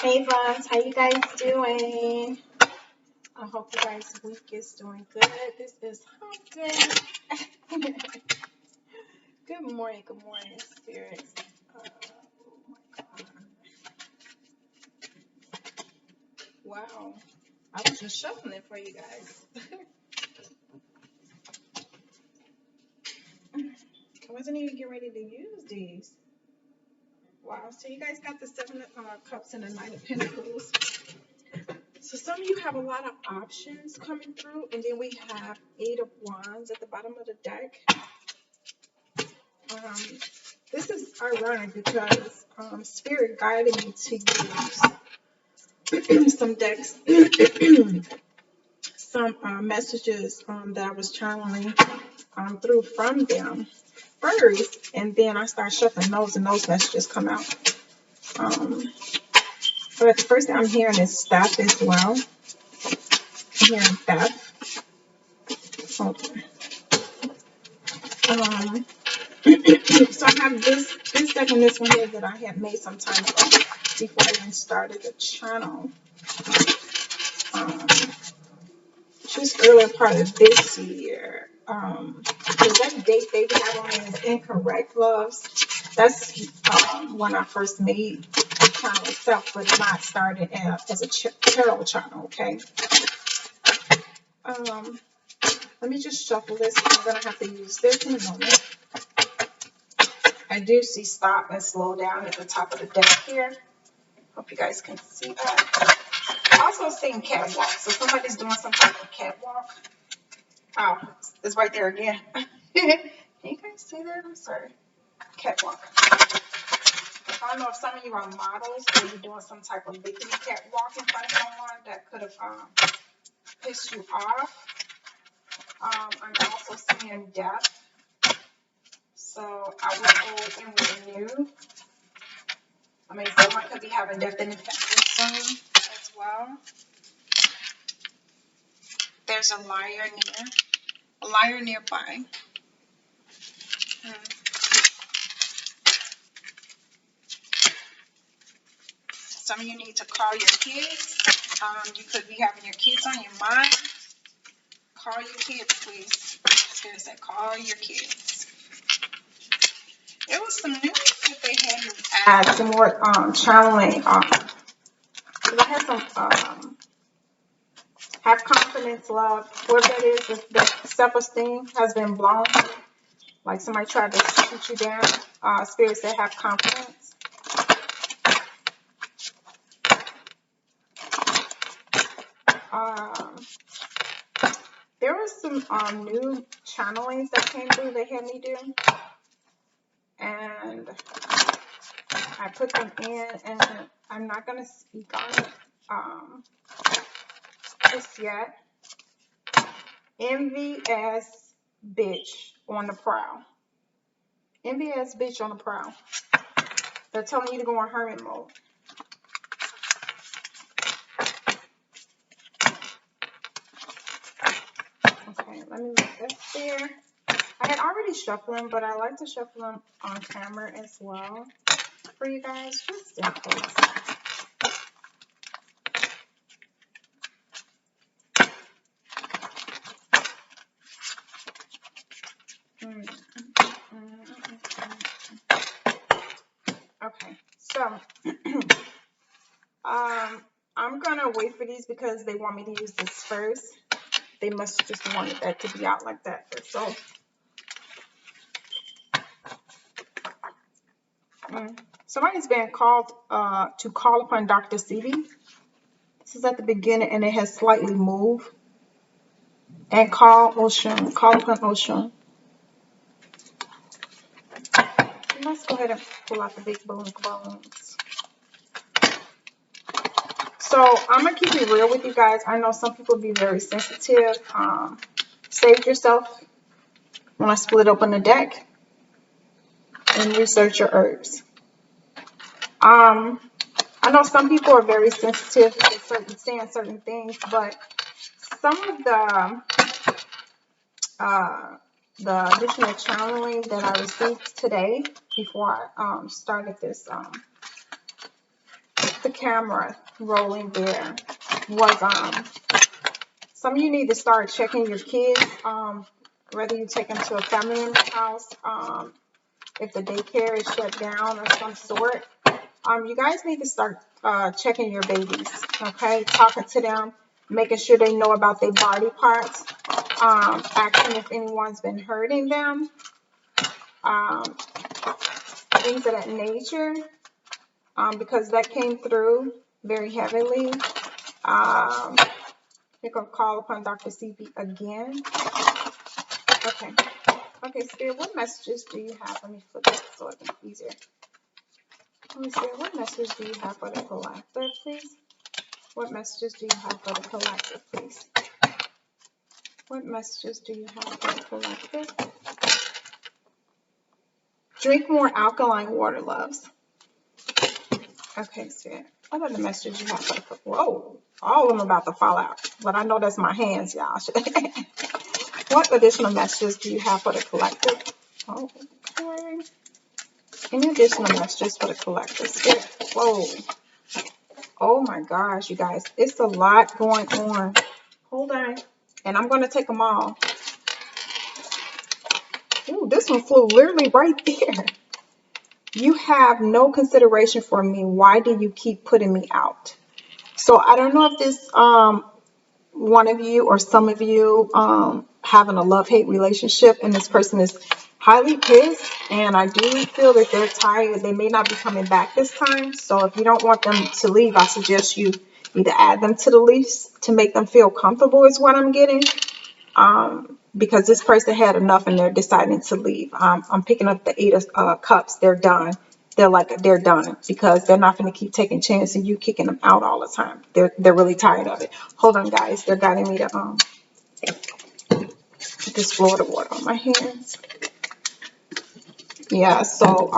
Hey Vons, how you guys doing? I hope you guys' week is doing good. This is hump day. Good morning, spirits. Oh my God. Wow. I was just shuffling for you guys. I wasn't even getting ready to use these. Wow, so you guys got the Seven of Cups and the Knight of Pentacles. So some of you have a lot of options coming through, and then we have Eight of Wands at the bottom of the deck. This is ironic because Spirit guided me to use some decks, some messages that I was channeling through from them first, and then I start shuffling those, and those messages come out. But the first thing I'm hearing is theft as well. I'm hearing theft. Okay. So I have this deck and this one here that I had made some time ago before I even started the channel. Just earlier part of this year. Because that date they have on it is incorrect, loves. That's when I first made the channel itself, but not started as a tarot channel, okay? Let me just shuffle this. I'm going to have to use this in a moment. I do see stop and slow down at the top of the deck here. Hope you guys can see that. Also seeing catwalk. So somebody's doing some type of catwalk. Oh, it's right there again. Can you guys see that? I'm sorry. Catwalk. I don't know if some of you are models or you're doing some type of bikini catwalk in front of someone that could have pissed you off. I'm also seeing death. So I will go and renew. I mean, someone could be having death in the family soon as well. There's a liar nearby. Some of you need to call your kids. You could be having your kids on your mind. Call your kids, please. Spirit said, call your kids. There was some news that they had me add some more channeling. Because I had some have confidence, love. Whatever that is, the self-esteem has been blown. Like somebody tried to shoot you down. Spirits that have confidence. There was some new channelings that came through they had me do. And I put them in, and I'm not going to speak on it just yet. Envy-ass bitch on the prowl. Envy-ass bitch on the prowl. They're telling you to go in hermit mode. Okay, let me look this there. I had already shuffled them, but I like to shuffle them on camera as well for you guys, just in case. Okay, so I'm gonna wait for these because they want me to use this first. They must just wanted that to be out like that first. So somebody's been called to call upon Dr. Sebi. This is at the beginning, and it has slightly moved. And call Ocean. Call upon Ocean. Let's go ahead and pull out the big balloons. So I'm gonna keep it real with you guys. I know some people be very sensitive. Save yourself when I split open the deck and research your herbs. I know some people are very sensitive to saying certain things, but some of the additional channeling that I received today before I started this the camera rolling there was some of you need to start checking your kids, whether you take them to a family member's house, if the daycare is shut down or some sort. You guys need to start checking your babies, okay? Talking to them, making sure they know about their body parts, asking if anyone's been hurting them, things of that nature, because that came through very heavily. You're going to call upon Dr. CB again. Okay. Okay, Spirit, what messages do you have? Let me flip it so it's easier. Let me see, what messages do you have for the collective, please? What messages do you have for the collective, please? What messages do you have for the collective? Drink more alkaline water, loves. Okay, Spirit. What are the messages you have for the collective? Whoa, all of them about to fall out. But I know that's my hands, y'all. What additional messages do you have for the collective? Oh, okay. Any additional messages for the collective? Spirit. Whoa. Oh my gosh, you guys. It's a lot going on. Hold on. And I'm going to take them all. Ooh, this one flew literally right there. You have no consideration for me. Why do you keep putting me out? So I don't know if this one of you or some of you having a love-hate relationship, and this person is highly pissed, and I do feel that they're tired. They may not be coming back this time. So if you don't want them to leave, I suggest you either add them to the list to make them feel comfortable is what I'm getting. Because this person had enough and they're deciding to leave. I'm picking up the 8 of Cups. They're done. They're done because they're not going to keep taking chances and you kicking them out all the time. They're really tired of it. Hold on, guys. They're guiding me to put this Florida water on my hands. Yeah. So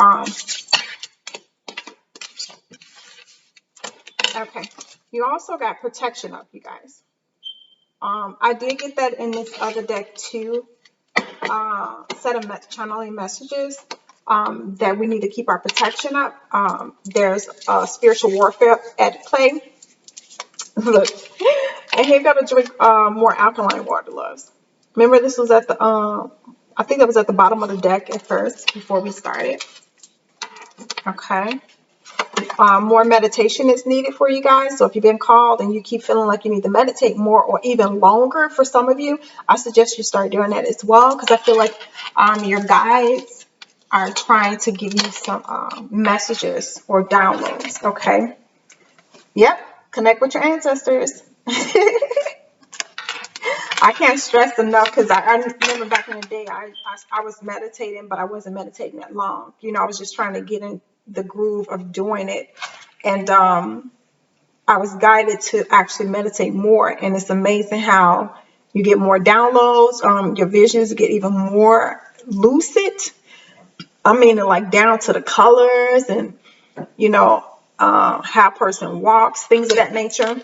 okay. You also got protection up, you guys. I did get that in this other deck too. Set of channeling messages that we need to keep our protection up. There's spiritual warfare at play. Look, and here got to drink more alkaline water, loves. Remember, this was at the I think that was at the bottom of the deck at first before we started. Okay. More meditation is needed for you guys. So if you've been called and you keep feeling like you need to meditate more or even longer for some of you, I suggest you start doing that as well, because I feel like your guides are trying to give you some messages or downloads. Okay. Yep. Connect with your ancestors. I can't stress enough, because I remember back in the day I was meditating, but I wasn't meditating that long. You know, I was just trying to get in the groove of doing it. And I was guided to actually meditate more. And it's amazing how you get more downloads. Your visions get even more lucid. I mean, like down to the colors and, you know, how a person walks, things of that nature.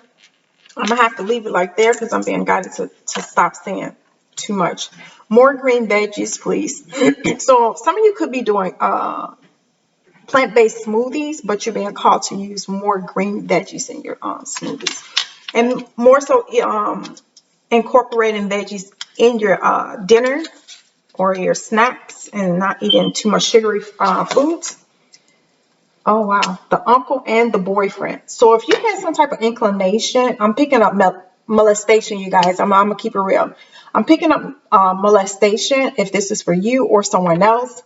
I'm going to have to leave it like there because I'm being guided to stop saying too much. More green veggies, please. So some of you could be doing plant-based smoothies, but you're being called to use more green veggies in your smoothies. And more so incorporating veggies in your dinner or your snacks and not eating too much sugary foods. Oh, wow. The uncle and the boyfriend. So if you had some type of inclination, I'm picking up molestation, you guys. I'm going to keep it real. I'm picking up molestation if this is for you or someone else,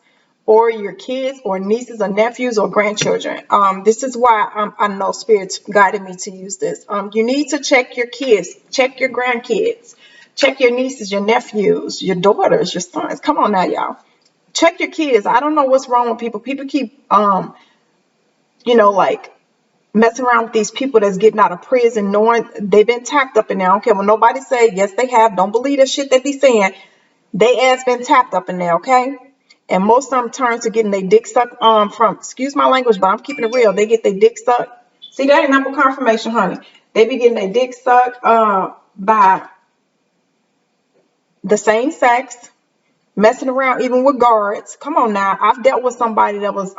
or your kids or nieces or nephews or grandchildren. This is why I know Spirit's guided me to use this. You need to check your kids, check your grandkids, check your nieces, your nephews, your daughters, your sons. Come on now, y'all. Check your kids. I don't know what's wrong with people. People keep you know, like messing around with these people that's getting out of prison, knowing they've been tapped up in there. I don't care what nobody say. Yes, they have. Don't believe the shit they be saying. They ass been tapped up in there, okay? And most of them turn to getting their dick sucked from, excuse my language, but I'm keeping it real. They get their dick sucked. See, that ain't number confirmation, honey. They be getting their dick sucked by the same sex, messing around even with guards. Come on now. I've dealt with somebody that was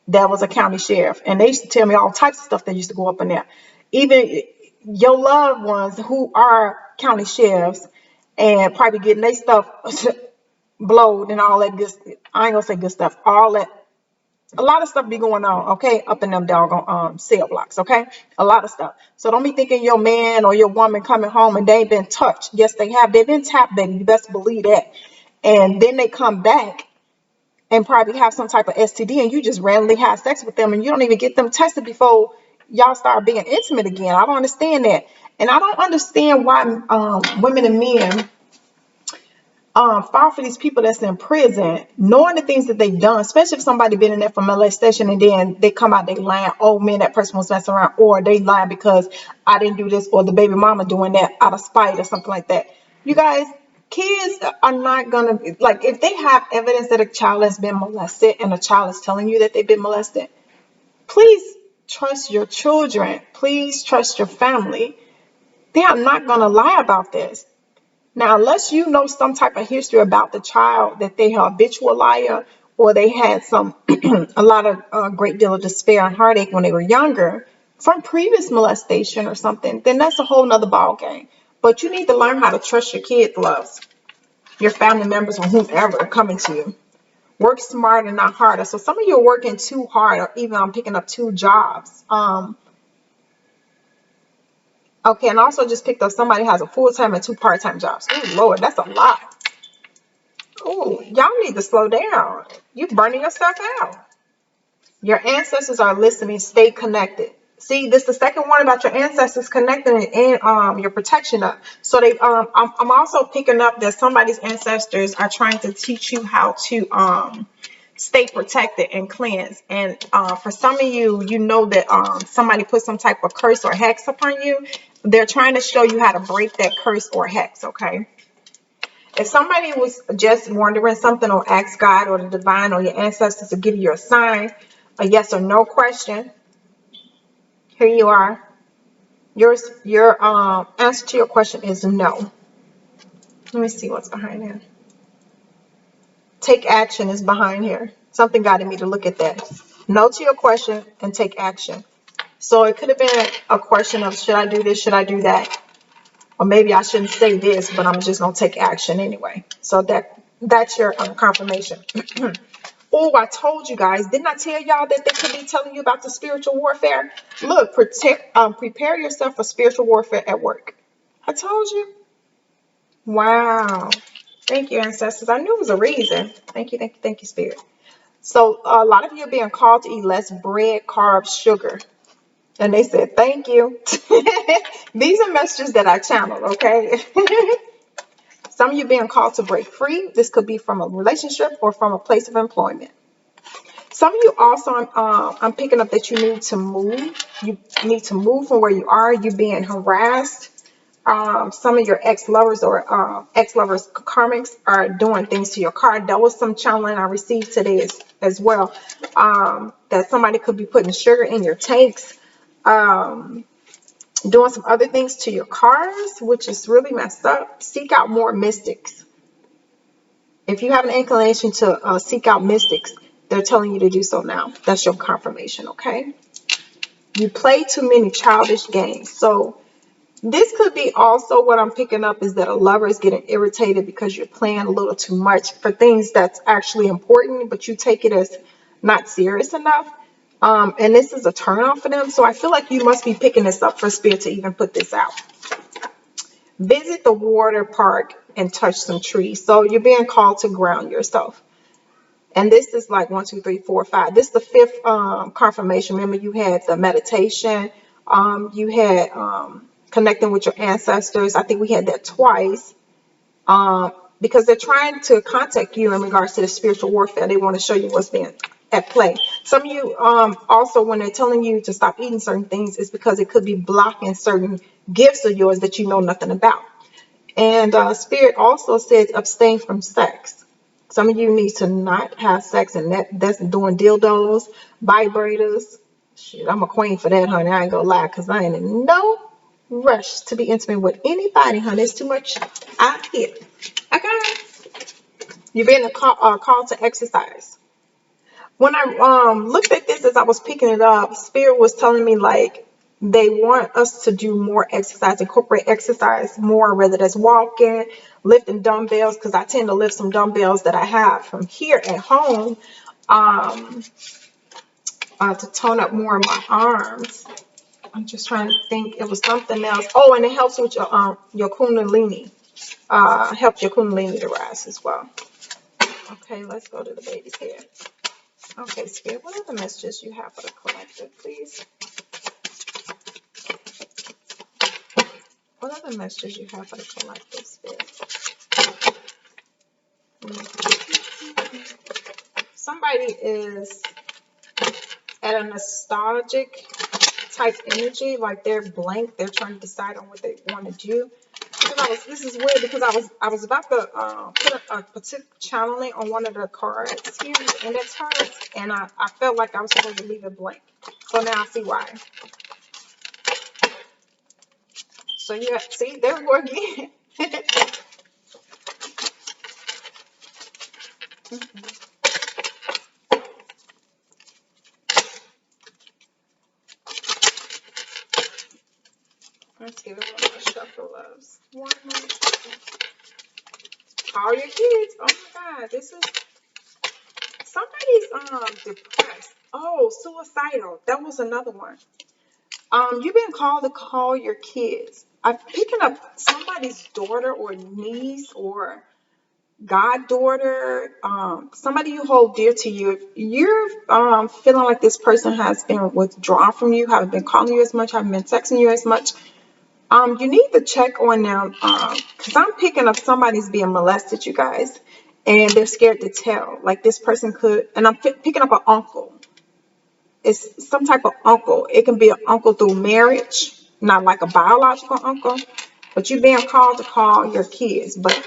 that was a county sheriff, and they used to tell me all types of stuff that used to go up in there. Even your loved ones who are county sheriffs and probably getting their stuff blowed and all that good. I ain't gonna say good stuff. All that, a lot of stuff be going on, okay, up in them doggone cell blocks, okay, a lot of stuff. So don't be thinking your man or your woman coming home and they ain't been touched. Yes, they have. They've been tapped, baby. You best believe that. And then they come back and probably have some type of STD, and you just randomly have sex with them, and you don't even get them tested before y'all start being intimate again. I don't understand that, and I don't understand why women and men fall for these people that's in prison, knowing the things that they've done, especially if somebody been in there for molestation and then they come out, they lying, oh man, that person was messing around, or they lying because I didn't do this, or the baby mama doing that out of spite or something like that. You guys, kids are not gonna, like, if they have evidence that a child has been molested and a child is telling you that they've been molested, please trust your children. Please trust your family. They are not gonna lie about this. Now, unless you know some type of history about the child, that they are habitual liar, or they had some a lot of great deal of despair and heartache when they were younger from previous molestation or something, then that's a whole nother ball game. But you need to learn how to trust your kids, loves, your family members, or whomever are coming to you. Work smarter, not harder. So some of you are working too hard, or even I'm picking up 2 jobs. Okay, and also just picked up somebody has a full-time and 2 part-time jobs. Oh Lord, that's a lot. Oh, y'all need to slow down. You're burning yourself out. Your ancestors are listening. Stay connected. See, this is the second one about your ancestors connecting and your protection up. So they I'm also picking up that somebody's ancestors are trying to teach you how to stay protected and cleansed. And for some of you, you know that somebody put some type of curse or hex upon you. They're trying to show you how to break that curse or hex, okay? If somebody was just wondering something, or ask God or the divine or your ancestors to give you a sign, a yes or no question, here you are. Your answer to your question is no. Let me see what's behind here. Take action is behind here. Something guided me to look at that. No to your question and take action. So it could have been a question of, should I do this? Should I do that? Or maybe I shouldn't say this, but I'm just going to take action anyway. So that's your confirmation. Oh, I told you guys, didn't I tell y'all that they could be telling you about the spiritual warfare? Look, prepare yourself for spiritual warfare at work. I told you. Wow. Thank you, ancestors. I knew it was a reason. Thank you, thank you, thank you, spirit. So a lot of you are being called to eat less bread, carbs, sugar. And they said, thank you. These are messages that I channeled, okay? Some of you being called to break free. This could be from a relationship or from a place of employment. Some of you also, I'm picking up that you need to move. You need to move from where you are. You're being harassed. Some of your ex-lovers or ex-lovers karmics are doing things to your car. That was some channeling I received today as well. That somebody could be putting sugar in your tanks. Doing some other things to your cars, which is really messed up. Seek out more mystics. If you have an inclination to seek out mystics, they're telling you to do so now. That's your confirmation, okay? You play too many childish games. So this could be also what I'm picking up is that a lover is getting irritated because you're playing a little too much for things that's actually important, but you take it as not serious enough. And this is a turn off for them. So I feel like you must be picking this up for spirit to even put this out. Visit the water park and touch some trees. So you're being called to ground yourself. And this is like 1, 2, 3, 4, 5. This is the 5th confirmation. Remember, you had the meditation. You had connecting with your ancestors. I think we had that twice. Because they're trying to contact you in regards to the spiritual warfare. They want to show you what's being at play. Some of you also, when they're telling you to stop eating certain things, it's because it could be blocking certain gifts of yours that you know nothing about. And spirit also says abstain from sex. Some of you need to not have sex, and that's doing dildos, vibrators. Shit, I'm a queen for that, honey. I ain't gonna lie, because I ain't in no rush to be intimate with anybody, honey. It's too much out here. Okay? You're being called to exercise. When I looked at this as I was picking it up, Spirit was telling me like they want us to do more exercise, incorporate exercise more, whether that's walking, lifting dumbbells, because I tend to lift some dumbbells that I have from here at home um, to tone up more of my arms. I'm just trying to think. It was something else. Oh, and it helps with your kundalini. Helps your kundalini to rise as well. Okay, let's go to the baby's head. Okay, Spirit, what are the messages you have for the collective, please? What are the messages you have for the collective, Spirit? Somebody is at a nostalgic type energy, like they're blank. They're trying to decide on what they want to do. Because this is weird because I was about to put a particular channeling on one of the cards here, the index cards, and I felt like I was supposed to leave it blank. So now I see why. So yeah, see, there we go again. Let's give it one more shuffle, loves. One more. Call your kids. Oh my God, this is somebody's depressed. Oh, suicidal. That was another one. You've been called to call your kids. I'm picking up somebody's daughter or niece or goddaughter, somebody you hold dear to you. You're feeling like this person has been withdrawn from you, haven't been calling you as much, haven't been texting you as much. You need to check on them because I'm picking up somebody's being molested, you guys, and they're scared to tell. Like this person could, and I'm picking up an uncle. It's some type of uncle. It can be an uncle through marriage, not like a biological uncle, but you're being called to call your kids. But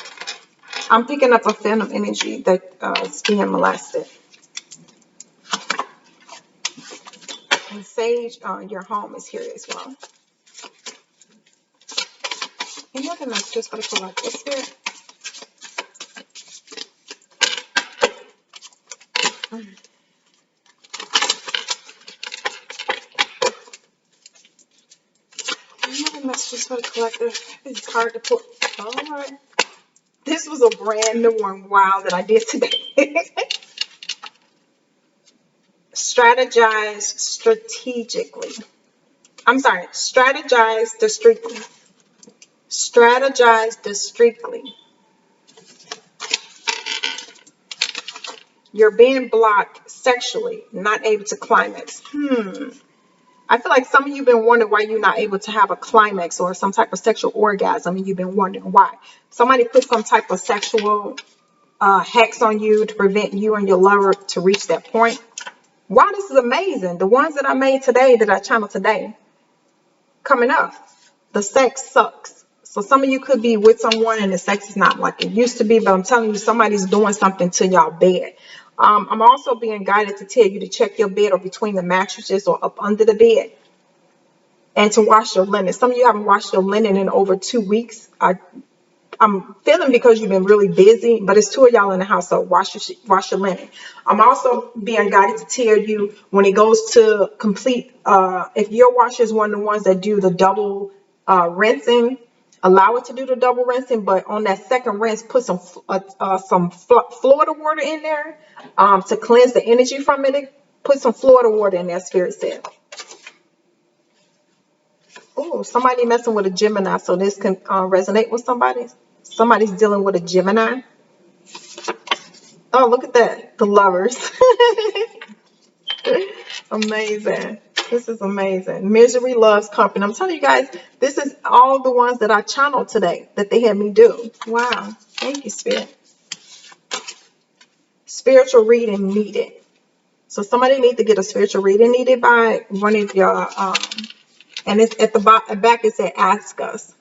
I'm picking up a phantom energy that is being molested. And Sage, your home is here as well. Any other messages for the collective spirit? Any other messages for the collective? It's hard to put. All right. This was a brand new one. Wow, that I did today. Strategize strategically. I'm sorry. Strategize discreetly. Strategize discreetly. You're being blocked sexually, not able to climax. I feel like some of you have been wondering why you're not able to have a climax or some type of sexual orgasm, and you've been wondering why. Somebody put some type of sexual hex on you to prevent you and your lover to reach that point. Wow, this is amazing. The ones that I made today, that I channeled today, coming up, the sex sucks. So some of you could be with someone and the sex is not like it used to be, but I'm telling you, somebody's doing something to y'all bed. I'm also being guided to tell you to check your bed or between the mattresses or up under the bed and to wash your linen. Some of you haven't washed your linen in over 2 weeks. I'm feeling because you've been really busy, but it's 2 of y'all in the house, so wash your linen. I'm also being guided to tell you when it goes to complete, if your washer is one of the ones that do the double rinsing, allow it to do the double rinsing, but on that second rinse, put some Florida water in there to cleanse the energy from it. Put some Florida water in there, Spirit said. Oh, somebody messing with a Gemini, so this can resonate with somebody. Somebody's dealing with a Gemini. Oh, look at that. The lovers. Amazing. This is amazing. Misery loves company. I'm telling you guys, this is all the ones that I channeled today that they had me do. Wow. Thank you, Spirit. Spiritual reading needed. So somebody need to get a spiritual reading needed by one of your, and it's at the back, it said, ask us.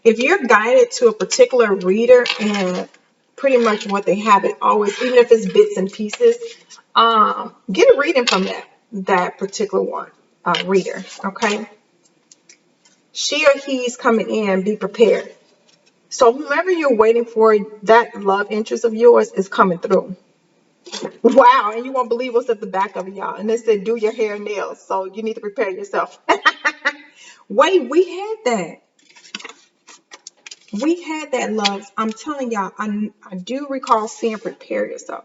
If you're guided to a particular reader and pretty much what they have, it always, even if it's bits and pieces, get a reading from that particular one, reader, okay? She or he's coming in, be prepared. So whomever you're waiting for, that love interest of yours is coming through. Wow, and you won't believe what's at the back of it, y'all. And they said, do your hair and nails. So you need to prepare yourself. Wait, we had that. We had that, loves. I'm telling y'all, I do recall seeing prepare yourself.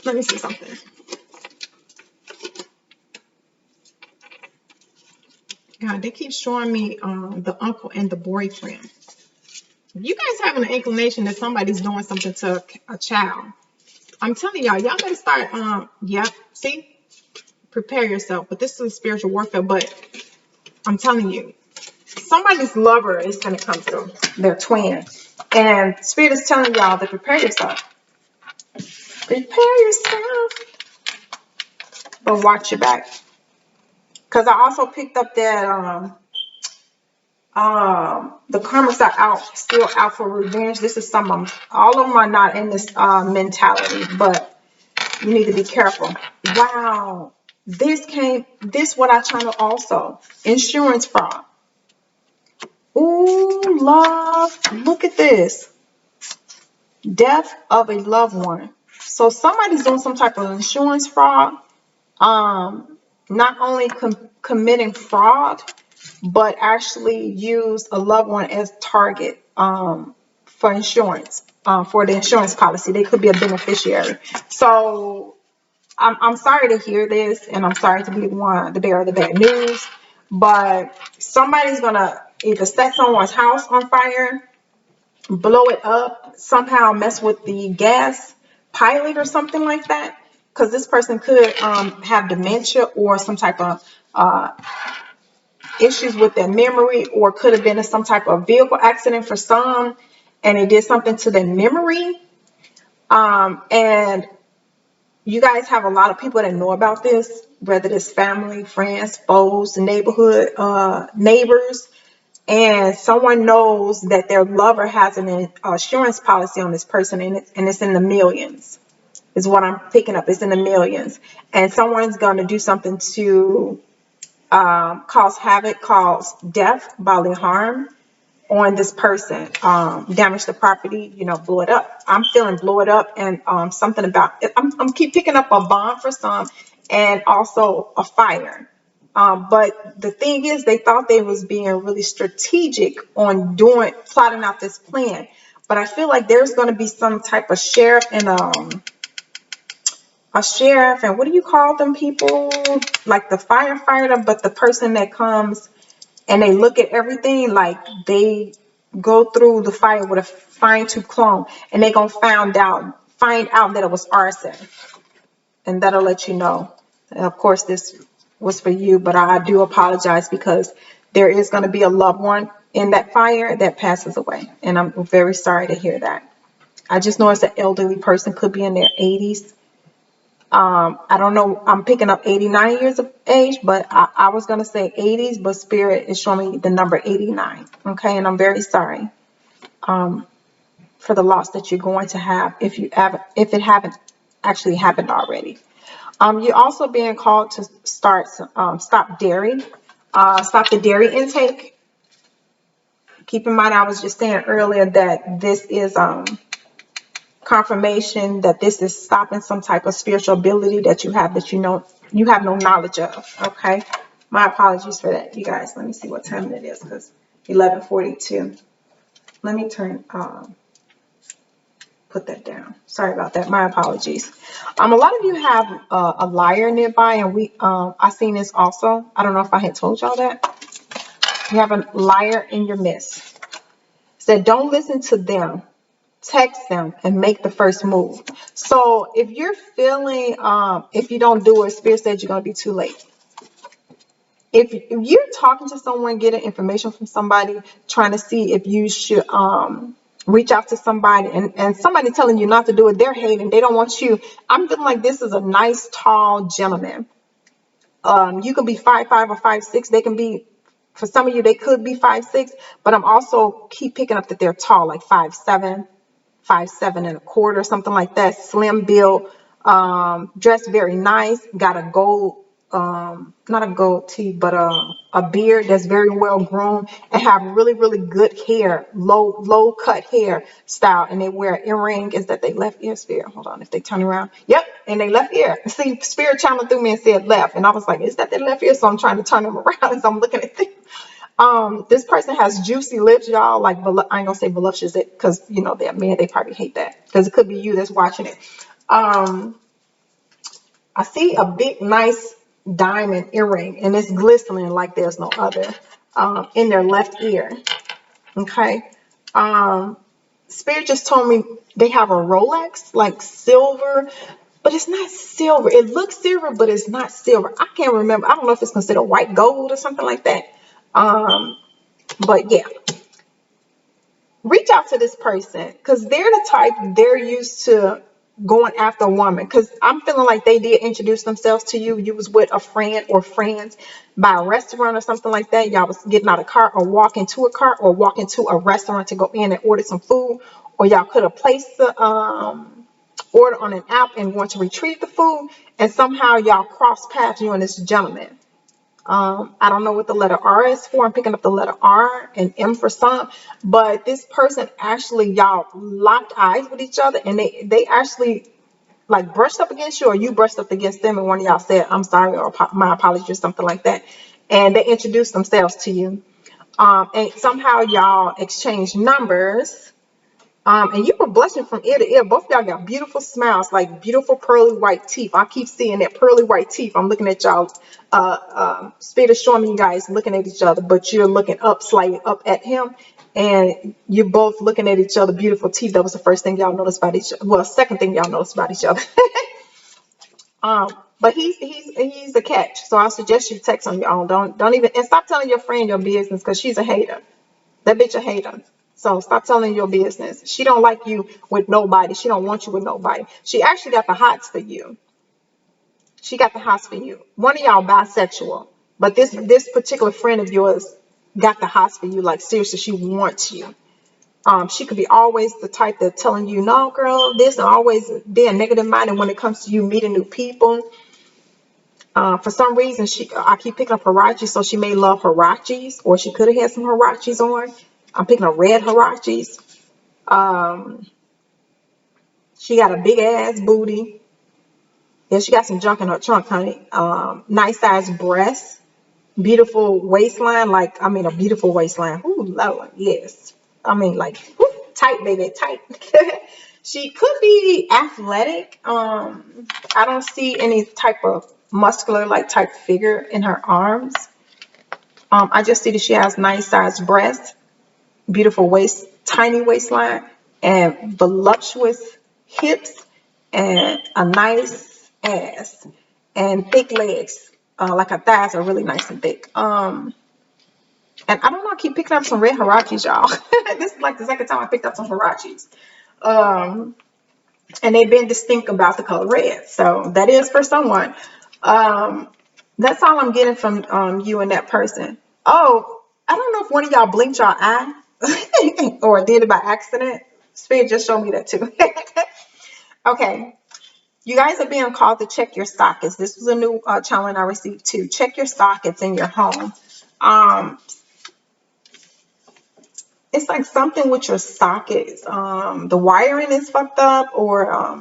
Let me see something. God, they keep showing me the uncle and the boyfriend. You guys having an inclination that somebody's doing something to a child. I'm telling y'all better start, yep, see? Prepare yourself. But this is spiritual warfare, but I'm telling you, somebody's lover is going to come through. They're twins. And Spirit is telling y'all to prepare yourself. Prepare yourself. But watch your back. Because I also picked up that the karmas are out, still out for revenge. This is some of them. All of them are not in this mentality, but you need to be careful. Wow. This what I channel also. Insurance fraud. Ooh, love. Look at this. Death of a loved one. So somebody's doing some type of insurance fraud. Not only committing fraud, but actually use a loved one as target for insurance, for the insurance policy. They could be a beneficiary. So I'm sorry to hear this, and I'm sorry to be the bearer of the bad news, but somebody's gonna either set someone's house on fire, blow it up, somehow mess with the gas pilot or something like that, because this person could have dementia or some type of issues with their memory, or could have been in some type of vehicle accident for some, and it did something to their memory. And you guys have a lot of people that know about this, whether it's family, friends, foes, neighborhood neighbors, and someone knows that their lover has an insurance policy on this person, and it's in the millions, is what I'm picking up. It's in the millions, and someone's going to do something to cause havoc, cause death, bodily harm on this person, damage the property, blow it up. I'm feeling blow it up, and something about it. I'm keep picking up a bomb for some, and also a fire. But the thing is, they thought they was being really strategic on plotting out this plan. But I feel like there's going to be some type of sheriff and a sheriff, and what do you call them people? Like the firefighter, but the person that comes and they look at everything, like they go through the fire with a fine-tooth comb, and they gonna find out that it was arson, and that'll let you know. And of course, this was for you, but I do apologize, because there is going to be a loved one in that fire that passes away, and I'm very sorry to hear that. I just know it's an elderly person, could be in their 80s. I don't know. I'm picking up 89 years of age, but I was going to say 80s, but Spirit is showing me the number 89. Okay. And I'm very sorry, for the loss that you're going to have if it haven't actually happened already. You're also being called to stop dairy, stop the dairy intake. Keep in mind, I was just saying earlier that this is, confirmation that this is stopping some type of spiritual ability that you have you have no knowledge of. Okay, my apologies for that, you guys. Let me see what time it is, because 11:42. Let me put that down. Sorry about that. My apologies. A lot of you have a liar nearby, and I seen this also. I don't know if I had told y'all that. You have a liar in your midst. Said, don't listen to them. Text them and make the first move. So if you're feeling, if you don't do it, Spirit said you're going to be too late. If you're talking to someone, getting information from somebody, trying to see if you should reach out to somebody, and somebody telling you not to do it, they're hating, they don't want you. I'm feeling like this is a nice, tall gentleman. You can be 5'5" or 5'6". They can be, for some of you, they could be 5'6", but I'm also keep picking up that they're tall, like 5'7". 5'7 1/4", something like that. Slim build, dressed very nice, got a gold not a gold teeth, but a beard that's very well grown and have really, really good hair, low cut hair style. And they wear an earring. Is that they left ear, Spirit? Hold on, if they turn around. Yep, and they left ear. See, Spirit channeled through me and said left. And I was like, is that their left ear? So I'm trying to turn them around as I'm looking at them. This person has juicy lips, y'all. Like, I ain't gonna say voluptuous because, you know, they're men. They probably hate that because it could be you that's watching it. I see a big, nice diamond earring, and it's glistening like there's no other in their left ear. Okay. Spirit just told me they have a Rolex, like silver, but it's not silver. It looks silver, but it's not silver. I can't remember. I don't know if it's considered white gold or something like that. But yeah, reach out to this person because they're the type, they're used to going after a woman, because I'm feeling like they did introduce themselves to you. You was with a friend or friends by a restaurant or something like that. Y'all was getting out of a car or walking to a car or walking to a restaurant to go in and order some food, or y'all could have placed the order on an app and want to retrieve the food, and somehow y'all cross paths, you and this gentleman. I don't know what the letter R is for. I'm picking up the letter R and M for some, but this person actually, y'all locked eyes with each other, and they actually like brushed up against you, or you brushed up against them, and one of y'all said, "I'm sorry," or "My apologies," or something like that, and they introduced themselves to you. And somehow y'all exchanged numbers. And you were blushing from ear to ear. Both of y'all got beautiful smiles, like beautiful pearly white teeth. I keep seeing that pearly white teeth. I'm looking at y'all. Spirit is showing me you guys looking at each other, but you're looking up, slightly up at him, and you're both looking at each other. Beautiful teeth. That was the first thing y'all noticed about each other. Well, second thing y'all noticed about each other. But he's a catch. So I suggest you text on your own. Don't even, and stop telling your friend your business, because she's a hater. That bitch a hater. So stop telling your business. She don't like you with nobody. She don't want you with nobody. She actually got the hots for you. She got the hots for you. One of y'all bisexual, but this particular friend of yours got the hots for you. Like seriously, she wants you. She could be always the type that telling you, no, girl, this, and always being negative minded when it comes to you meeting new people. For some reason, I keep picking up Hirachis, so she may love Hirachis, or she could have had some Hirachis on. I'm picking up red Hirachis. Um, she got a big ass booty. Yeah, she got some junk in her trunk, honey. Nice size breasts, beautiful waistline. Like, I mean, a beautiful waistline. Ooh, Lord, yes. I mean, like, whoo, tight, baby, tight. She could be athletic. I don't see any type of muscular, like, type figure in her arms. I just see that she has nice size breasts, beautiful waist, tiny waistline, and voluptuous hips, and a nice ass, and thick legs. Like her thighs are really nice and thick. And I don't know, I keep picking up some red Hirachis, y'all. This is like the second time I picked up some Hirachis. And they've been distinct about the color red. So that is for someone. That's all I'm getting from you and that person. Oh, I don't know if one of y'all blinked your eye or did it by accident. Spirit just showed me that too. Okay. You guys are being called to check your sockets. This was a new challenge I received too. Check your sockets in your home. It's like something with your sockets. The wiring is fucked up, or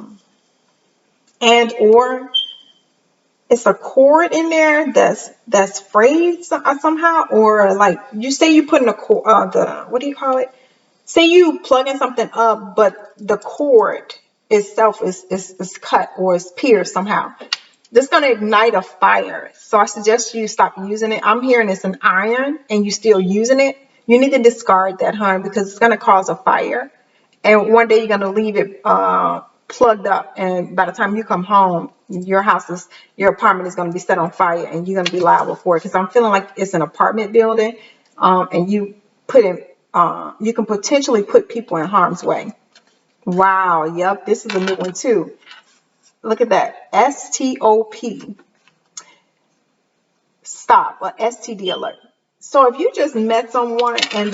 it's a cord in there that's frayed somehow, or like you say you put in a cord, the, what do you call it? Say you plugging something up, but the cord itself is cut or is pierced somehow. This is going to ignite a fire. So I suggest you stop using it. I'm hearing it's an iron and you still using it. You need to discard that, hon, because it's going to cause a fire. And one day you're going to leave it plugged up. And by the time you come home, your apartment is going to be set on fire, and you're going to be liable for it. Because I'm feeling like it's an apartment building, and you can potentially put people in harm's way. Wow. Yep. This is a new one too. Look at that. STOP. Stop. A STD alert. So if you just met someone and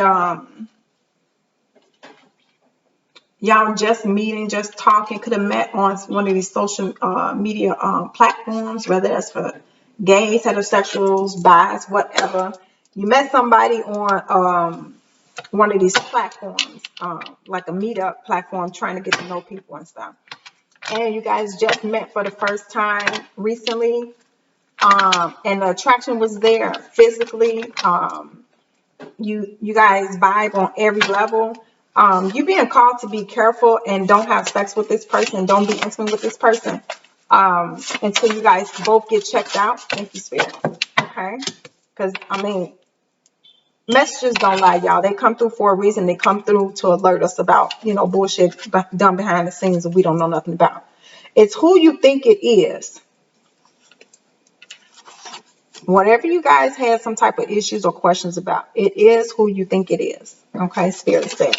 y'all just meeting, just talking, could have met on one of these social media platforms, whether that's for gays, heterosexuals, bis, whatever. You met somebody on one of these platforms, like a meetup platform, trying to get to know people and stuff. And you guys just met for the first time recently, and the attraction was there physically. You guys vibe on every level. You being called to be careful and don't have sex with this person, don't be intimate with this person until you guys both get checked out. Thank you, Spirit. Okay, because I mean, messages don't lie, y'all. They come through for a reason. They come through to alert us about, bullshit done behind the scenes that we don't know nothing about. It's who you think it is. Whatever you guys had some type of issues or questions about, it is who you think it is. Okay, Spirit said.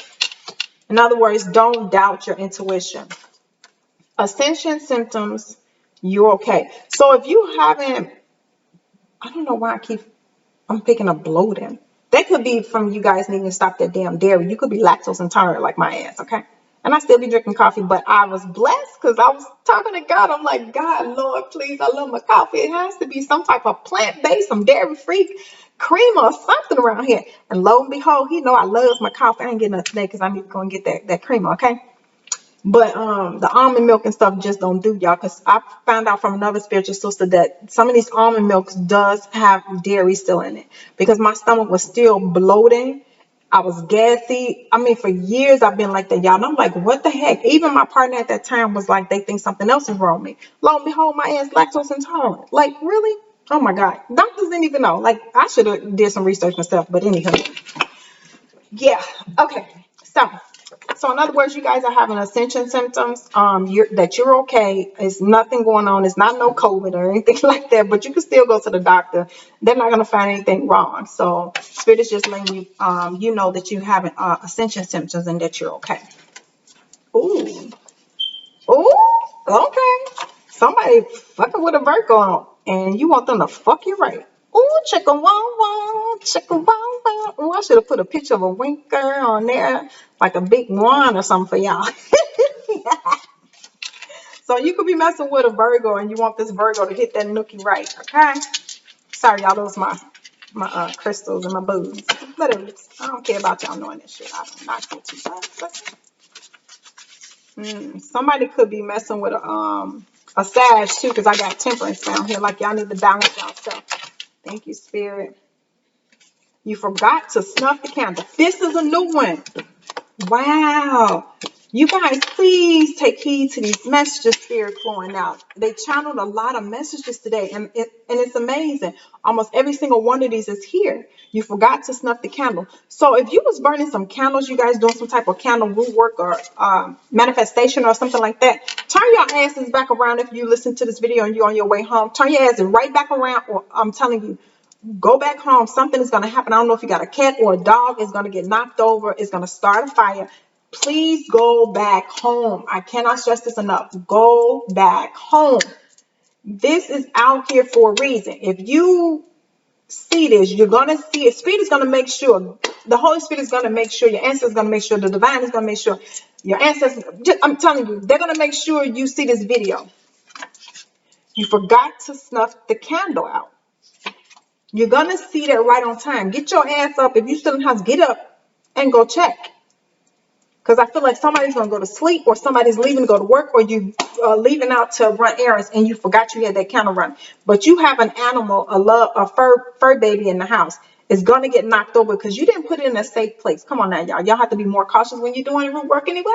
In other words, don't doubt your intuition. Ascension symptoms, you're okay. So if you haven't, I don't know why I'm picking up bloating. That could be from you guys needing to stop that damn dairy. You could be lactose intolerant like my ass, okay? And I still be drinking coffee, but I was blessed because I was talking to God. I'm like, God, Lord, please, I love my coffee. It has to be some type of plant-based, some dairy-free cream or something around here. And lo and behold, he know I love my coffee. I ain't getting nothing today because I need to go and get that cream, okay? But the almond milk and stuff just don't do, y'all, because I found out from another spiritual sister that some of these almond milks does have dairy still in it, because my stomach was still bloating. I was gassy. I mean, for years I've been like that, y'all. And I'm like, what the heck? Even my partner at that time was like, they think something else is wrong with me. Lo and behold, my ass lactose intolerant. Like, really? Oh my God. Doctors didn't even know. Like, I should have did some research myself. But anyhow, yeah. Okay. So in other words, you guys are having ascension symptoms. You're okay. It's nothing going on. It's not no COVID or anything like that. But you can still go to the doctor. They're not gonna find anything wrong. So Spirit is just letting you, you know that you having ascension symptoms and that you're okay. Ooh, ooh, okay. Somebody fucking with a Virgo on, and you want them to fuck you right. Ooh, chicka wow wow, chicka wow wow. Ooh, I should have put a picture of a winker on there, like a big one or something for y'all. So you could be messing with a Virgo and you want this Virgo to hit that nookie right, okay? Sorry, y'all, those my crystals and my booze. But I don't care about y'all knowing this shit. I do not care too much. Somebody could be messing with a Sag too, because I got temperance down here. Like, y'all need to balance yourself. Thank you, Spirit. You forgot to snuff the candle. This is a new one. Wow. You guys, please take heed to these messages Spirit flowing out. They channeled a lot of messages today, and it's amazing. Almost every single one of these is here. You forgot to snuff the candle. So if you was burning some candles, you guys doing some type of candle root work or manifestation or something like that, turn your asses back around. If you listen to this video and you're on your way home, turn your asses right back around, or I'm telling you, go back home. Something is going to happen. I don't know if you got a cat or a dog. It's going to get knocked over. It's going to start a fire. Please go back home. I cannot stress this enough. Go back home. This is out here for a reason. If you see this, you're going to see it. Spirit is going to make sure. The Holy Spirit is going to make sure. Your ancestors is going to make sure. The divine is going to make sure. Your ancestors, I'm telling you, they're going to make sure you see this video. You forgot to snuff the candle out. You're going to see that right on time. Get your ass up. If you're still in the house, get up and go check. Because I feel like somebody's going to go to sleep, or somebody's leaving to go to work, or you leaving out to run errands and you forgot you had that candle run. But you have an animal, a fur baby in the house. It's going to get knocked over because you didn't put it in a safe place. Come on now, y'all. Y'all have to be more cautious when you're doing root work anyway,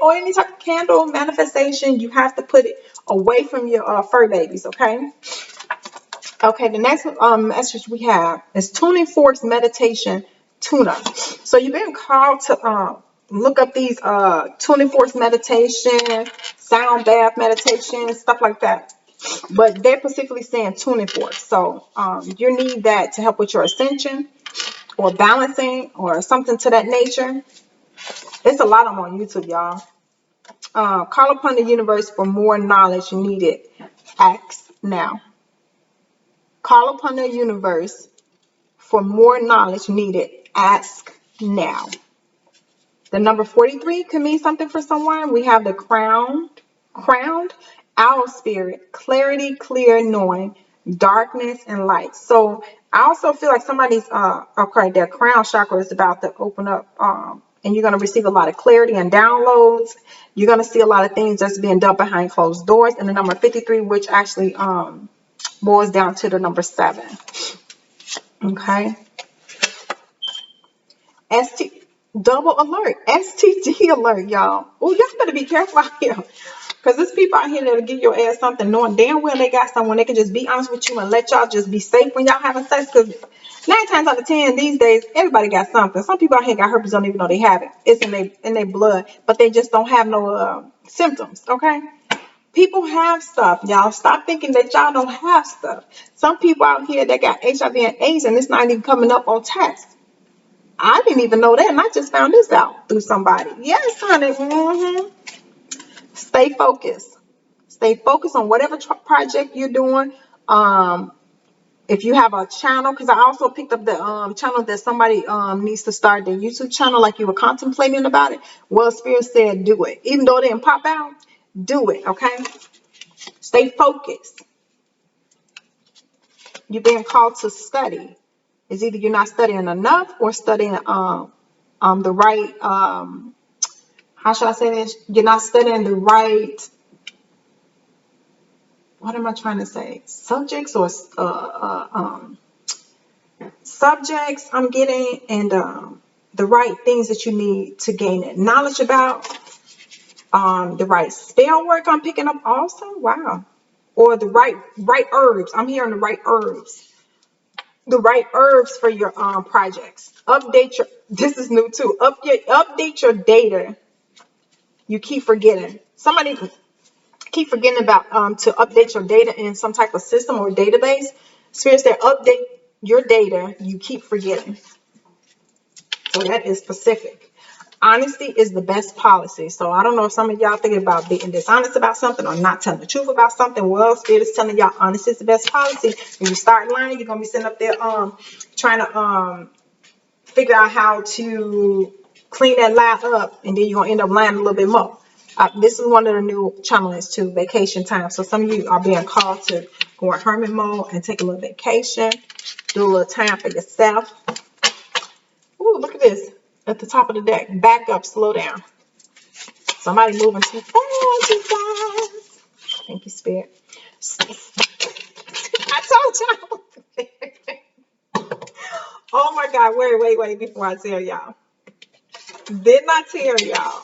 or any type of candle manifestation. You have to put it away from your fur babies, okay? Okay, the next message we have is tuning forks meditation tune-up. So you've been called to look up these tuning forks meditation, sound bath meditation, stuff like that. But they're specifically saying tuning forks. So you need that to help with your ascension or balancing or something to that nature. There's a lot of them on YouTube, y'all. Call upon the universe for more knowledge needed. Ask now. Call upon the universe for more knowledge needed. Ask now. The number 43 could mean something for someone. We have the crowned owl spirit, clarity, clear knowing, darkness and light. So I also feel like somebody's okay, their crown chakra is about to open up, and you're going to receive a lot of clarity and downloads. You're going to see a lot of things that's being done behind closed doors. And the number 53, which actually boils down to the number 7. Okay. ST double alert, STD alert, y'all. Oh, y'all better be careful out here. Because there's people out here that'll give your ass something knowing damn well they got someone. They can just be honest with you and let y'all just be safe when y'all having sex. Because 9 times out of 10 these days, everybody got something. Some people out here got herpes, don't even know they have it. It's in their blood, but they just don't have no symptoms, okay? People have stuff, y'all. Stop thinking that y'all don't have stuff. Some people out here that got HIV and AIDS and it's not even coming up on tests. I didn't even know that, and I just found this out through somebody. Yes, honey. Stay focused. Stay focused on whatever project you're doing. If you have a channel, because I also picked up the channel that somebody needs to start their YouTube channel, like you were contemplating about it. Well, Spirit said do it. Even though it didn't pop out, do it, okay? Stay focused. You're being called to study. It's either you're not studying enough or studying the right, how should I say this? You're not studying the right, what am I trying to say? Subjects or subjects I'm getting, and the right things that you need to gain knowledge about. The right spell work I'm picking up also. Wow. Or the right herbs. I'm hearing the right herbs. The right herbs for your projects. Update your, this is new too. Update your data. You keep forgetting. Somebody keep forgetting about to update your data in some type of system or database. Spirits that update your data, you keep forgetting. So that is specific. Honesty is the best policy. So I don't know if some of y'all thinking about being dishonest about something or not telling the truth about something. Well, Spirit is telling y'all honesty is the best policy. When you start lying, you're gonna be sitting up there trying to figure out how to clean that lie up, and then you're gonna end up lying a little bit more. This is one of the new channelings too, vacation time. So some of you are being called to go in hermit mode and take a little vacation, do a little time for yourself. Ooh, look at this at the top of the deck. Back up, slow down. Somebody moving too fast, you guys. Thank you, Spirit. I told y'all. Oh my God, wait, before I tell y'all. Didn't I tell y'all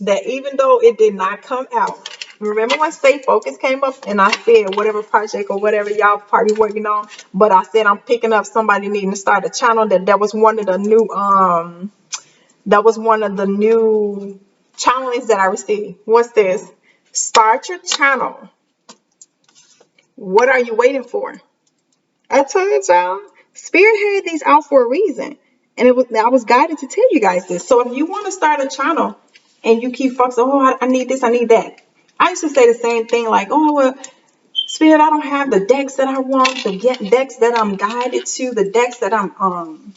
that even though it did not come out, remember when Stay Focused came up and I said whatever project or whatever y'all probably working on, but I said I'm picking up somebody needing to start a channel, that was one of the new challenges that I received. What's this? Start your channel. What are you waiting for? I told y'all, Spirit had these out for a reason. And I was guided to tell you guys this. So if you want to start a channel and you keep focusing, oh, I need this, I need that. I used to say the same thing, like, oh, well, Spirit, I don't have the decks that I want, the decks that I'm guided to, the decks that I'm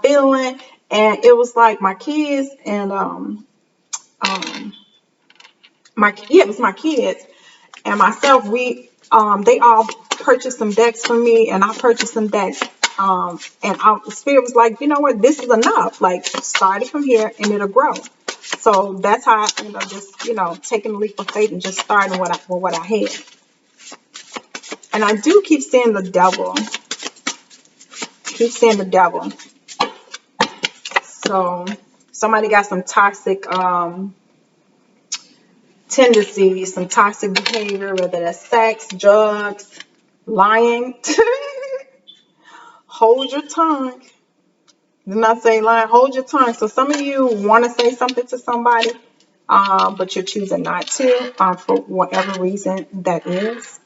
feeling. And it was like my kids and it was my kids and myself. They all purchased some decks for me, and I purchased some decks. And the Spirit was like, you know what, this is enough. Like, start it from here and it'll grow. So that's how I ended up just, taking a leap of faith and just starting what I had. And I do keep seeing the devil. So somebody got some toxic tendencies, some toxic behavior, whether that's sex, drugs, lying. Hold your tongue. Do not say lying. Hold your tongue. So some of you want to say something to somebody, but you're choosing not to for whatever reason that is.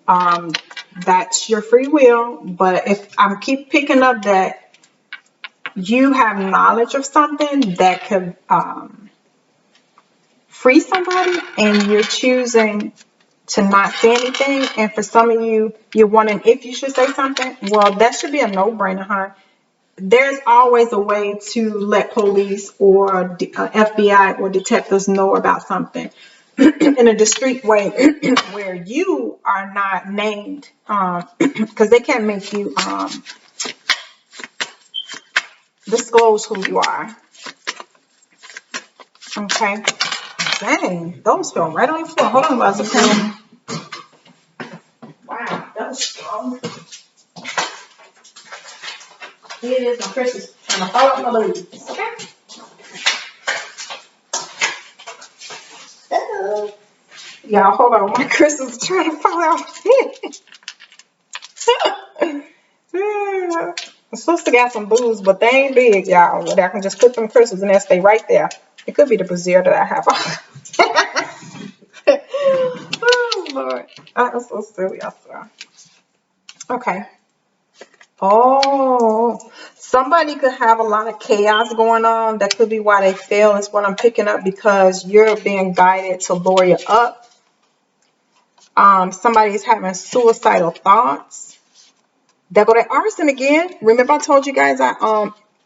That's your free will. But if I keep picking up that you have knowledge of something that could free somebody, and you're choosing to not say anything, and for some of you, you're wondering if you should say something, well, that should be a no-brainer, huh? There's always a way to let police or FBI or detectives know about something. in a discreet way where you are not named, because they can't make you disclose who you are. Okay. Dang, those fell right on your floor. Hold on, Liza. Wow, that was strong. Here it is, my Christmas. I'm gonna follow up my leaves. Okay. Y'all, hold on. My Christmas is trying to fall out. I'm supposed to get some booze, but they ain't big, y'all. But I can just put them crystals and they'll stay right there. It could be the brazier that I have on. Oh, Lord. I'm so silly, I swear. Okay. Oh, somebody could have a lot of chaos going on. That could be why they fail, is what I'm picking up, because you're being guided to lower you up. Somebody's having suicidal thoughts. There go that arson again. Remember I told you guys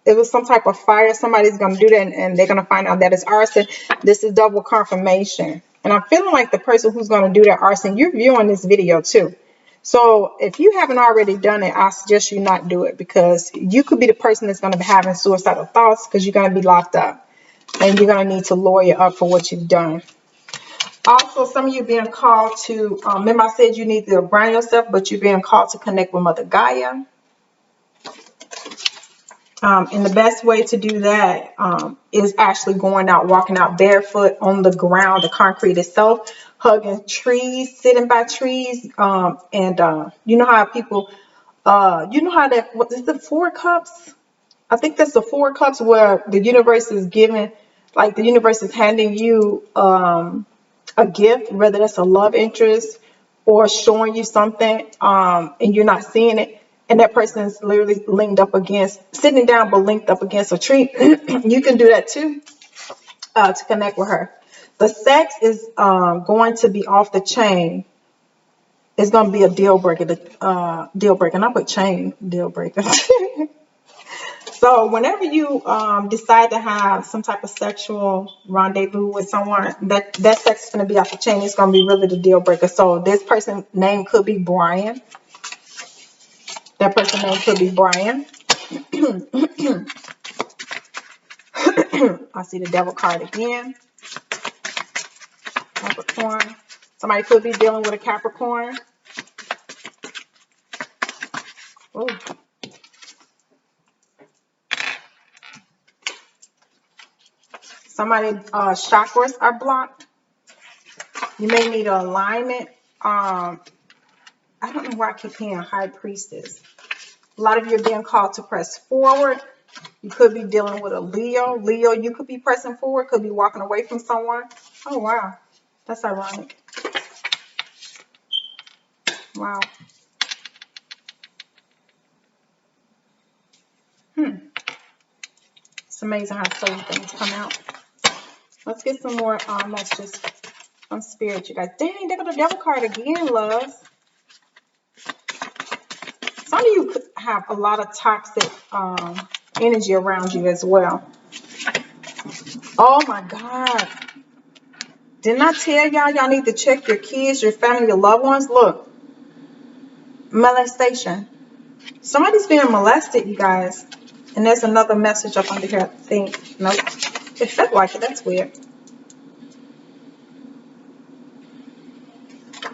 it was some type of fire. Somebody's going to do that, and they're going to find out that it's arson. This is double confirmation. And I'm feeling like the person who's going to do that arson, you're viewing this video too. So if you haven't already done it, I suggest you not do it, because you could be the person that's going to be having suicidal thoughts, because you're going to be locked up and you're going to need to lawyer up for what you've done. Also, some of you being called to, remember I said you need to brand yourself, but you're being called to connect with Mother Gaia. And the best way to do that is actually going out, walking out barefoot on the ground, the concrete itself, hugging trees, sitting by trees. And you know how people, you know how that, what is the 4 cups? I think that's the 4 cups where the universe is giving, like the universe is handing you a gift, whether that's a love interest or showing you something, and you're not seeing it, and that person is literally linked up against, sitting down but linked up against a tree. You can do that too, to connect with her. The sex is going to be off the chain. It's going to be a deal breaker. Deal breaker. And I put chain deal breaker. So whenever you decide to have some type of sexual rendezvous with someone, that sex is going to be off the chain. It's going to be really the deal breaker. So this person's name could be Brian. That person's name could be Brian. I see the devil card again. Capricorn. Somebody could be dealing with a Capricorn. Oh. Somebody's chakras are blocked. You may need an alignment. I don't know why I keep hearing High Priestess. A lot of you are being called to press forward. You could be dealing with a Leo. Leo, you could be pressing forward, could be walking away from someone. Oh, wow. That's ironic. Wow. It's amazing how certain things come out. Let's get some more messages from Spirit, you guys. Dang, they got the devil card again, love. Some of you could have a lot of toxic energy around you as well. Oh, my God. Didn't I tell y'all need to check your kids, your family, your loved ones? Look. Molestation. Somebody's being molested, you guys. And there's another message up under here, I think. Nope. It felt like it. That's weird.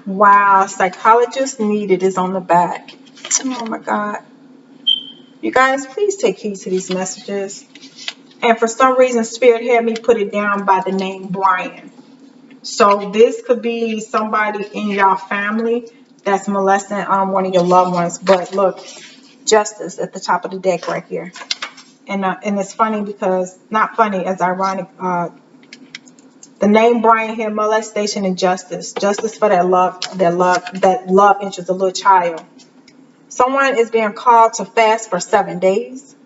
Wow. Psychologist needed is on the back. Oh, my God. You guys, please take heed to these messages. And for some reason, Spirit had me put it down by the name Brian. So this could be somebody in your family that's molesting one of your loved ones. But look, justice at the top of the deck right here. And it's funny because, not funny, it's ironic. The name Brian here, molestation and justice. Justice for that love interest, a little child. Someone is being called to fast for 7 days.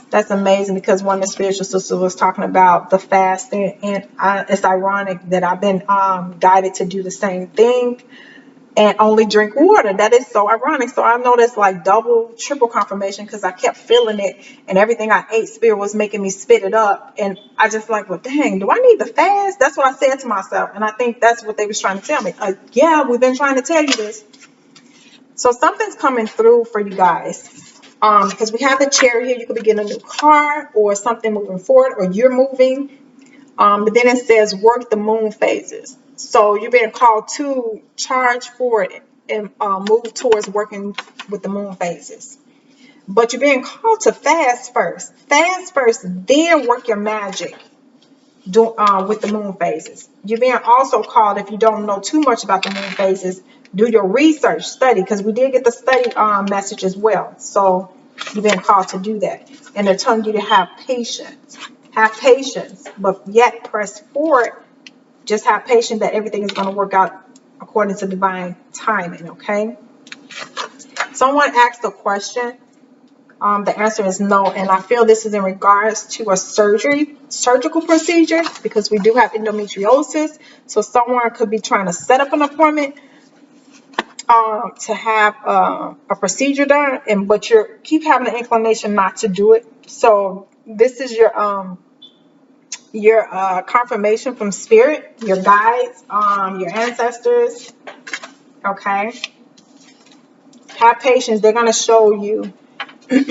That's amazing, because one of the spiritual sisters was talking about the fasting, and it's ironic that I've been guided to do the same thing. and only drink water. That is so ironic. So I know that's like double, triple confirmation because I kept feeling it and everything I ate, spirit was making me spit it up. And I just like, well, dang, do I need to fast? That's what I said to myself. And I think that's what they was trying to tell me. Yeah, we've been trying to tell you this. So something's coming through for you guys. Because we have the chair here, you could be getting a new car or something moving forward, or you're moving. But then it says work the moon phases. So you're being called to charge forward and move towards working with the moon phases. But you're being called to fast first. Fast first, then work your magic with the moon phases. You're being also called, if you don't know too much about the moon phases, do your research, study, because we did get the study message as well. So you're being called to do that. And they're telling you to have patience. Have patience, but yet press forward. Just have patience that everything is going to work out according to divine timing, okay? Someone asked a question. The answer is no, and I feel this is in regards to a surgical procedure, because we do have endometriosis. So someone could be trying to set up an appointment to have a procedure done, but you keep having an inclination not to do it. So this is your confirmation from spirit, your guides, your ancestors. Okay, have patience. They're gonna show you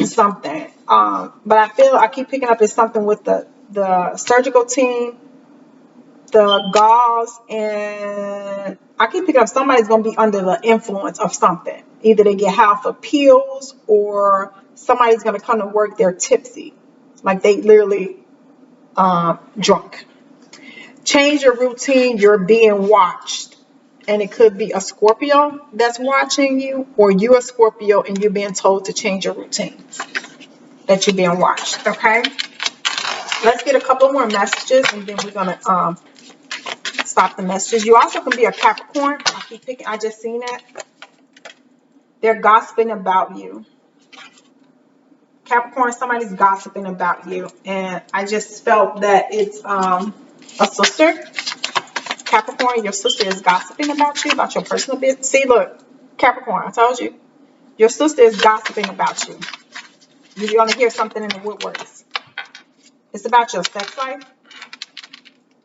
something. But I keep picking up it's something with the surgical team, the gauze, and I keep picking up somebody's gonna be under the influence of something. Either they get high for pills, or somebody's gonna come to work, they're tipsy, like they literally drunk. Change your routine, you're being watched. And it could be a Scorpio that's watching you, or you're a Scorpio and you're being told to change your routine, that you're being watched. Okay, let's get a couple more messages and then we're gonna stop the messages. You also can be a Capricorn. I just seen that. They're gossiping about you. Capricorn, somebody's gossiping about you, and I just felt that it's a sister. Capricorn, your sister is gossiping about you, about your personal business. See, look, Capricorn, I told you. Your sister is gossiping about you. You're going to hear something in the woodworks. It's about your sex life,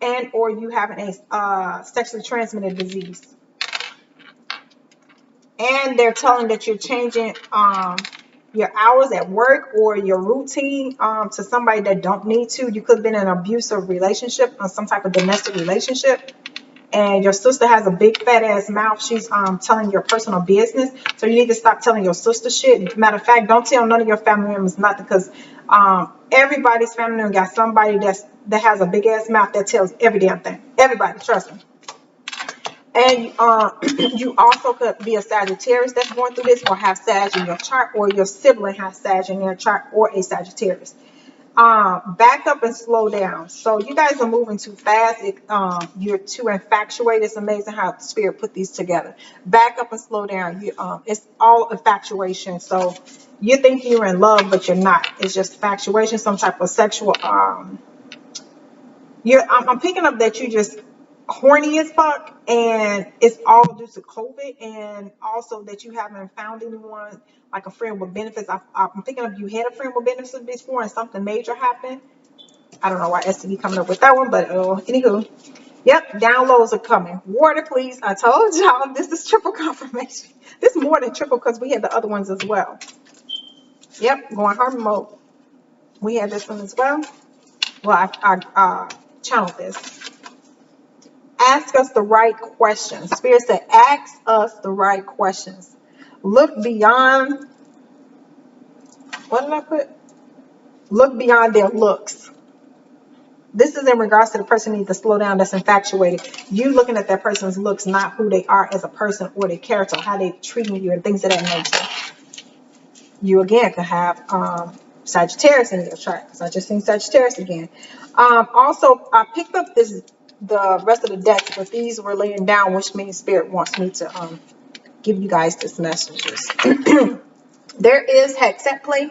and or you having a sexually transmitted disease. And they're telling that you're changing your hours at work or your routine to somebody that don't need to. You could have been in an abusive relationship or some type of domestic relationship. And your sister has a big fat ass mouth. She's telling your personal business. So you need to stop telling your sister shit. Matter of fact, don't tell none of your family members nothing, because everybody's family member got somebody that has a big ass mouth that tells every damn thing. Everybody, trust me. And you also could be a Sagittarius that's going through this, or have Sag in your chart, or your sibling has Sag in their chart, or a Sagittarius. Back up and slow down. So you guys are moving too fast. You're too infatuated. It's amazing how spirit put these together. Back up and slow down. It's all infatuation. So you think you're in love, but you're not. It's just infatuation, some type of sexual. I'm picking up that you just horny as fuck, and it's all due to COVID, and also that you haven't found anyone like a friend with benefits. I'm picking up you had a friend with benefits before and something major happened. I don't know why STD coming up with that one, but anywho, yep, downloads are coming. Water, please. I told y'all this is triple confirmation. This is more than triple because we had the other ones as well. Yep, going harmony mode. We had this one as well. Well, I channeled this. Ask us the right questions. Spirit said, ask us the right questions. Look beyond, what did I put? Look beyond their looks. This is in regards to the person needs to slow down that's infatuated. You looking at that person's looks, not who they are as a person or their character, how they treating you and things of that nature. You again could have Sagittarius in your chart, because I just seen Sagittarius again. Also, I picked up the rest of the decks, but these were laying down, which means Spirit wants me to give you guys this messages. There is hexet play.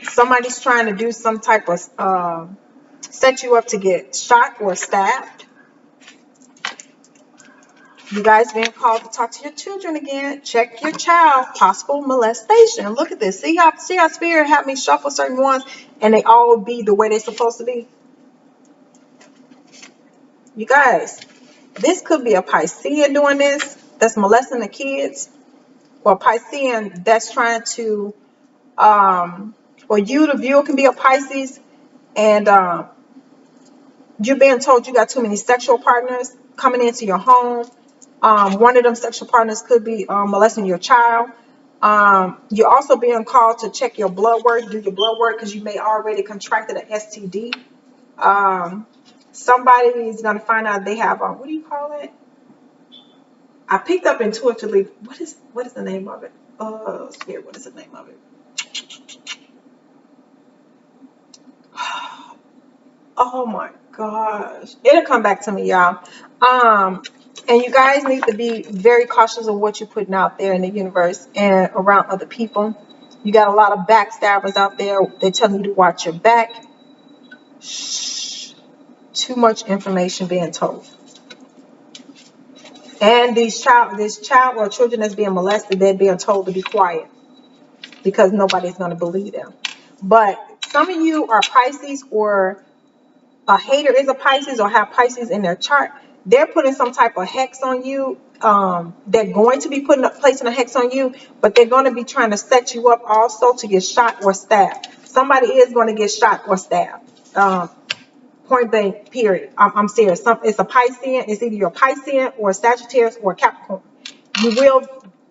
Somebody's trying to do some type of set you up to get shot or stabbed. You guys being called to talk to your children again. Check your child. Possible molestation. Look at this. See how Spirit had me shuffle certain ones and they all be the way they're supposed to be? You guys, this could be a Piscean doing this, that's molesting the kids, or a Piscean that's trying to, or you, the viewer, can be a Pisces, and you're being told you got too many sexual partners coming into your home. One of them sexual partners could be molesting your child. You're also being called to check your blood work, do your blood work, because you may already contracted an STD. Somebody is going to find out they have, what do you call it? I picked up intuitively. What is the name of it? Oh, Spirit, what is the name of it? Oh my gosh. It'll come back to me, y'all. And you guys need to be very cautious of what you're putting out there in the universe and around other people. You got a lot of backstabbers out there. They're telling you to watch your back. Shh. Too much information being told. And this child or children that's being molested, they're being told to be quiet because nobody's going to believe them. But some of you are Pisces, or a hater is a Pisces, or have Pisces in their chart. They're putting some type of hex on you. They're going to be placing a hex on you, but they're going to be trying to set you up also to get shot or stabbed. Somebody is going to get shot or stabbed. Point blank, period. I'm serious. It's a Piscean. It's either you're a Piscean or a Sagittarius or a Capricorn.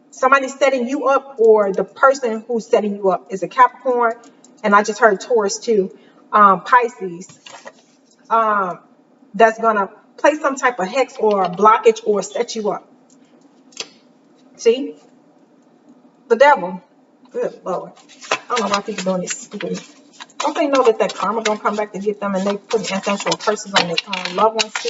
Somebody's setting you up, or the person who's setting you up is a Capricorn. And I just heard Taurus too. Pisces. That's going to place some type of hex or blockage or set you up. See? The devil. Good Lord. I don't know why people doing this stupid. Don't they know that karma going to come back to get them, and they put ancestral curses on their loved ones too?